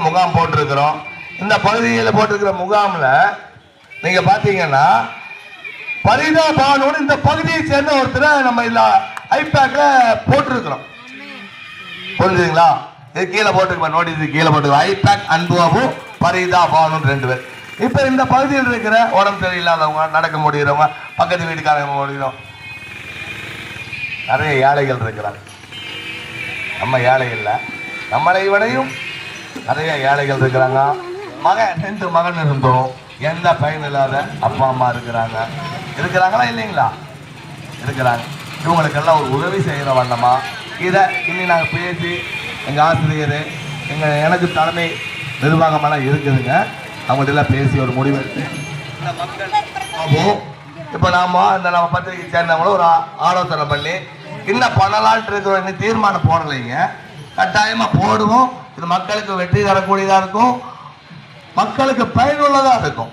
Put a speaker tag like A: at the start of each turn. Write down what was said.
A: முகாம் போட்டிருக்கிறோம். இந்த பகுதியில் போட்டிருக்கிற முகாம்ல நீங்க பாத்தீங்கன்னா பரிதா பானு இந்த பகுதியை சேர்ந்த ஒருத்தரை நம்ம இல்ல ஐபேக்ல போட்டிருக்கிறோம். புரிஞ்சுங்களா? இது கீழே போட்டுருக்கோம், நோட்டீஸ் கீழே போட்டுருக்கோம். ஐபேக் அன்புபாபு பரிதா பானு 2 பேர். இப்ப இந்த பகுதியில் இருக்கிற உடம்பு சரியில்லாதவங்க, நடக்க முடிகிறவங்க, பக்கத்து வீட்டுக்காரங்க முடிகிறோம், நிறைய ஏழைகள் இருக்கிறாங்க. நம்ம ஏழை இல்லை, நம்மளை விடையும் நிறைய ஏழைகள் இருக்கிறாங்க. மகன் 2 மகன் இருந்தோம், எந்த பயன் இல்லாத அப்பா அம்மா இருக்கிறாங்களா இல்லைங்களா? இருக்கிறாங்க. இவங்களுக்கெல்லாம் ஒரு உதவி செய்கிற வண்ணமா இதை இனி நாங்கள் பேசி எங்கள் ஆசிரியர் எனக்கு தலைமை நிர்வாகமெல்லாம் இருக்குதுங்க, அவங்கள்ட்ட எல்லாம் பேசி ஒரு முடிவு எடுத்து இந்த மக்கள் இப்போ நம்ம பத்திரிகை சேர்ந்தவங்களும் ஒரு ஆலோசனை பண்ணி என்ன பண்ணலான்ட்டு இருக்கிற இன்னும் தீர்மானம் போடலைங்க. கட்டாயமாக போடுவோம். இது மக்களுக்கு வெற்றி தரக்கூடியதாக இருக்கும், மக்களுக்கு பயனுள்ளதாக இருக்கும்.